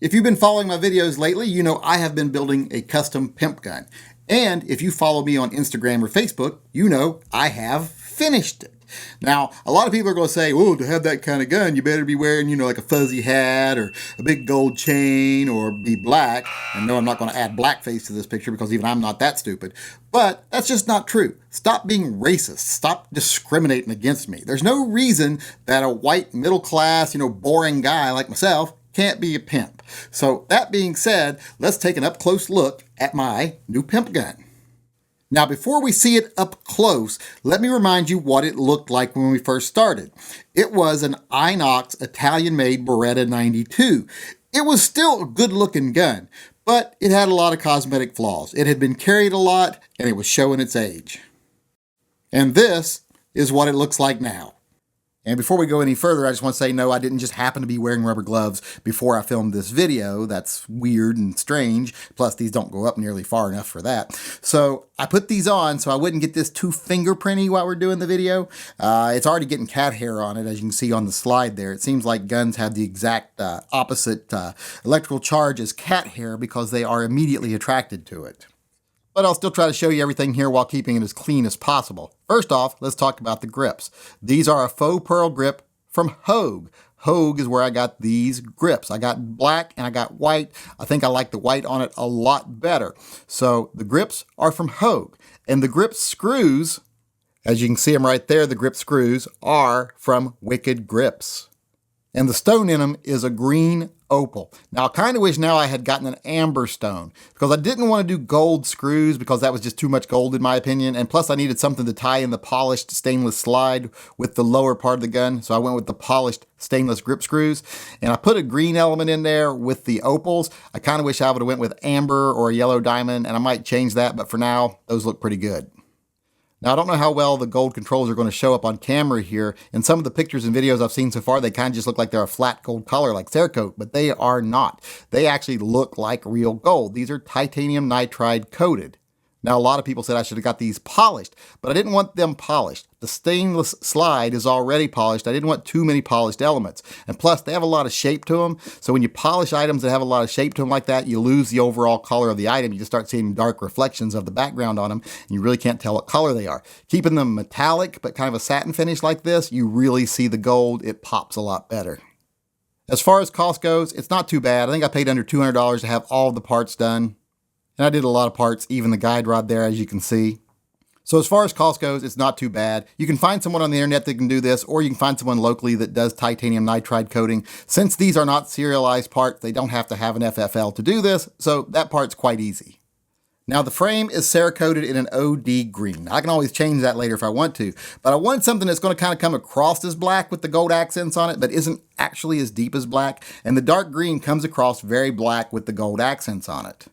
If you've been following my videos lately, you know I have been building a custom pimp gun. And if you follow me on Instagram or Facebook, you know I have finished it. Now, a lot of people are going to say, oh, to have that kind of gun, you better be wearing, like a fuzzy hat or a big gold chain or be black. And no, I'm not going to add blackface to this picture because even I'm not that stupid. But that's just not true. Stop being racist. Stop discriminating against me. There's no reason that a white, middle class, boring guy like myself can't be a pimp. So that being said, let's take an up-close look at my new pimp gun. Now, before we see it up close, let me remind you what it looked like when we first started. It was an Inox Italian-made Beretta 92. It was still a good-looking gun, but it had a lot of cosmetic flaws. It had been carried a lot, and it was showing its age. And this is what it looks like now. And before we go any further, I just want to say, no, I didn't just happen to be wearing rubber gloves before I filmed this video. That's weird and strange. Plus, these don't go up nearly far enough for that. So I put these on so I wouldn't get this too fingerprinty while we're doing the video. It's already getting cat hair on it, as you can see on the slide there. It seems like guns have the exact opposite electrical charge as cat hair because they are immediately attracted to it. But I'll still try to show you everything here while keeping it as clean as possible. First off, let's talk about the grips. These are a faux pearl grip from Hogue. Hogue is where I got these grips. I got black and I got white. I think I like the white on it a lot better. So the grips are from Hogue. And the grip screws, as you can see them right there, the grip screws are from Wicked Grips. And the stone in them is a green opal. Now, I kind of wish now I had gotten an amber stone because I didn't want to do gold screws because that was just too much gold in my opinion. And plus I needed something to tie in the polished stainless slide with the lower part of the gun. So I went with the polished stainless grip screws and I put a green element in there with the opals. I kind of wish I would have went with amber or a yellow diamond and I might change that. But for now, those look pretty good. Now, I don't know how well the gold controls are going to show up on camera here. In some of the pictures and videos I've seen so far, they kind of just look like they're a flat gold color like Cerakote, but they are not. They actually look like real gold. These are titanium nitride coated. Now, a lot of people said I should have got these polished, but I didn't want them polished. The stainless slide is already polished. I didn't want too many polished elements. And plus, they have a lot of shape to them. So when you polish items that have a lot of shape to them like that, you lose the overall color of the item. You just start seeing dark reflections of the background on them, and you really can't tell what color they are. Keeping them metallic, but kind of a satin finish like this, you really see the gold. It pops a lot better. As far as cost goes, it's not too bad. I think I paid under $200 to have all the parts done. And I did a lot of parts, even the guide rod there, as you can see. So as far as cost goes, it's not too bad. You can find someone on the internet that can do this, or you can find someone locally that does titanium nitride coating. Since these are not serialized parts, they don't have to have an FFL to do this, so that part's quite easy. Now the frame is Cerakoted in an OD green. I can always change that later if I want to, but I want something that's going to kind of come across as black with the gold accents on it, but isn't actually as deep as black, and the dark green comes across very black with the gold accents on it.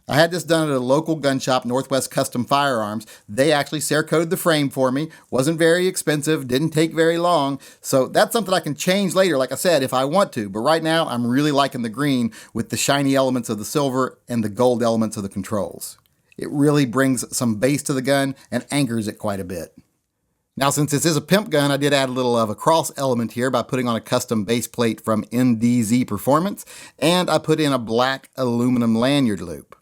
I had this done at a local gun shop, Northwest Custom Firearms. They actually Cerakoted the frame for me. Wasn't very expensive, didn't take very long. So that's something I can change later, like I said, if I want to. But right now, I'm really liking the green with the shiny elements of the silver and the gold elements of the controls. It really brings some base to the gun and anchors it quite a bit. Now, since this is a pimp gun, I did add a little of a cross element here by putting on a custom base plate from NDZ Performance, and I put in a black aluminum lanyard loop.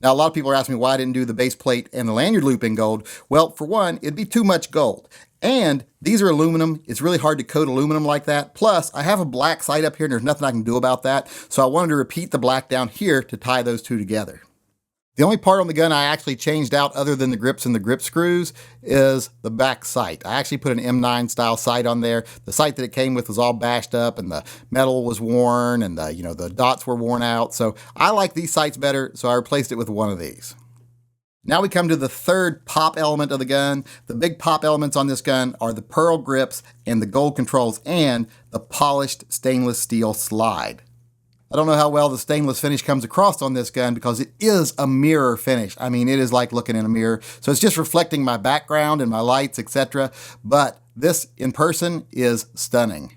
Now, a lot of people are asking me why I didn't do the base plate and the lanyard loop in gold. Well, for one, it'd be too much gold. And these are aluminum. It's really hard to coat aluminum like that. Plus, I have a black sight up here and there's nothing I can do about that. So I wanted to repeat the black down here to tie those two together. The only part on the gun I actually changed out other than the grips and the grip screws is the back sight. I actually put an M9 style sight on there. The sight that it came with was all bashed up and the metal was worn and the dots were worn out. So I like these sights better, so I replaced it with one of these. Now we come to the third pop element of the gun. The big pop elements on this gun are the pearl grips and the gold controls and the polished stainless steel slide. I don't know how well the stainless finish comes across on this gun because it is a mirror finish. I mean, it is like looking in a mirror. So it's just reflecting my background and my lights, etc. But this in person is stunning.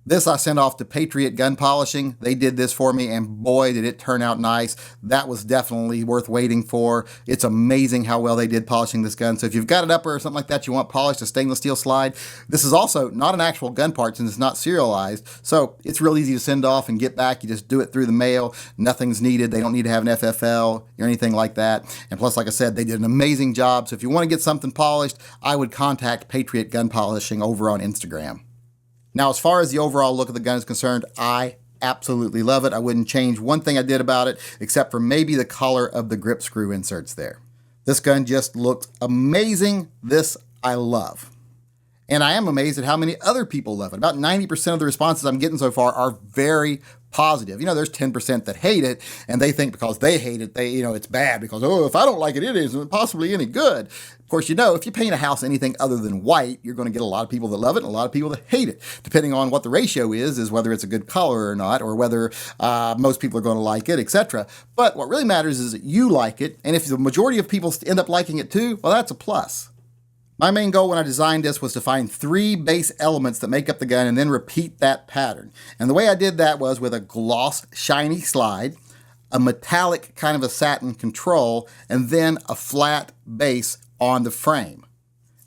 This I sent off to Patriot Gun Polishing. They did this for me, and boy, did it turn out nice. That was definitely worth waiting for. It's amazing how well they did polishing this gun. So if you've got it up or something like that, you want polished, a stainless steel slide. This is also not an actual gun part since it's not serialized. So it's real easy to send off and get back. You just do it through the mail. Nothing's needed. They don't need to have an FFL or anything like that. And plus, like I said, they did an amazing job. So if you want to get something polished, I would contact Patriot Gun Polishing over on Instagram. Now, as far as the overall look of the gun is concerned, I absolutely love it. I wouldn't change one thing I did about it, except for maybe the color of the grip screw inserts there. This gun just looked amazing. This I love. And I am amazed at how many other people love it. About 90% of the responses I'm getting so far are very positive. You know, there's 10% that hate it, and they think because they hate it, it's bad because, oh, if I don't like it, it isn't possibly any good. Of course, if you paint a house anything other than white, you're going to get a lot of people that love it and a lot of people that hate it, depending on what the ratio is whether it's a good color or not, or whether most people are going to like it, etc. But what really matters is that you like it, and if the majority of people end up liking it too, well, that's a plus. My main goal when I designed this was to find 3 base elements that make up the gun and then repeat that pattern. And the way I did that was with a gloss shiny slide, a metallic kind of a satin control, and then a flat base on the frame.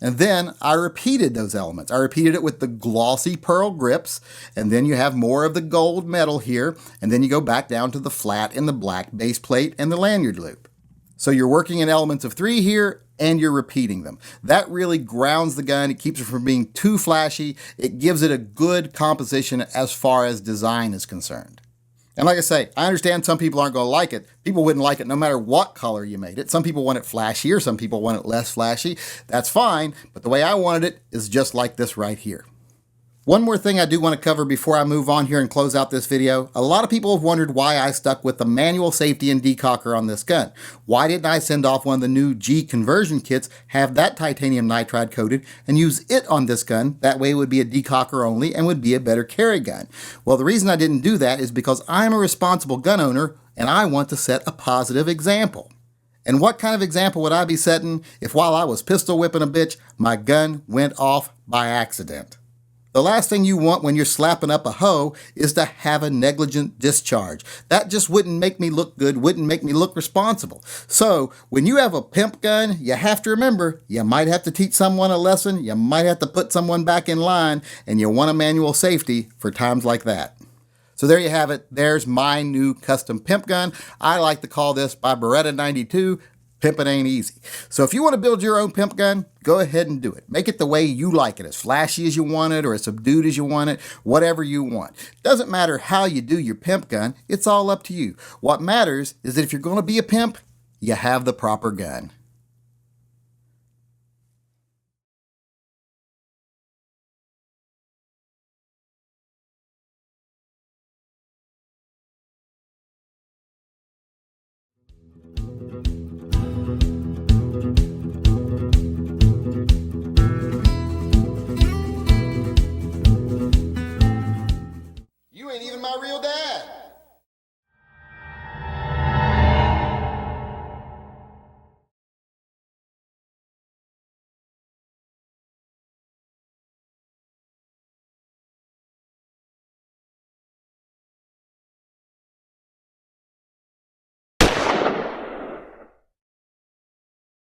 And then I repeated those elements. I repeated it with the glossy pearl grips, and then you have more of the gold metal here, and then you go back down to the flat and the black base plate and the lanyard loop. So you're working in elements of 3 here, and you're repeating them. That really grounds the gun. It keeps it from being too flashy. It gives it a good composition as far as design is concerned. And like I say, I understand some people aren't going to like it. People wouldn't like it no matter what color you made it. Some people want it flashier, some people want it less flashy. That's fine, but the way I wanted it is just like this right here. One more thing I do want to cover before I move on here and close out this video. A lot of people have wondered why I stuck with the manual safety and decocker on this gun. Why didn't I send off one of the new G conversion kits, have that titanium nitride coated, and use it on this gun? That way it would be a decocker only and would be a better carry gun. Well, the reason I didn't do that is because I'm a responsible gun owner and I want to set a positive example. And what kind of example would I be setting if while I was pistol whipping a bitch, my gun went off by accident? The last thing you want when you're slapping up a hoe is to have a negligent discharge. That just wouldn't make me look good, wouldn't make me look responsible. So when you have a pimp gun, you have to remember, you might have to teach someone a lesson, you might have to put someone back in line, and you want a manual safety for times like that. So there you have it. There's my new custom pimp gun. I like to call this by Beretta 92. Pimpin' ain't easy. So if you want to build your own pimp gun, go ahead and do it. Make it the way you like it, as flashy as you want it or as subdued as you want it, whatever you want. Doesn't matter how you do your pimp gun, it's all up to you. What matters is that if you're going to be a pimp, you have the proper gun.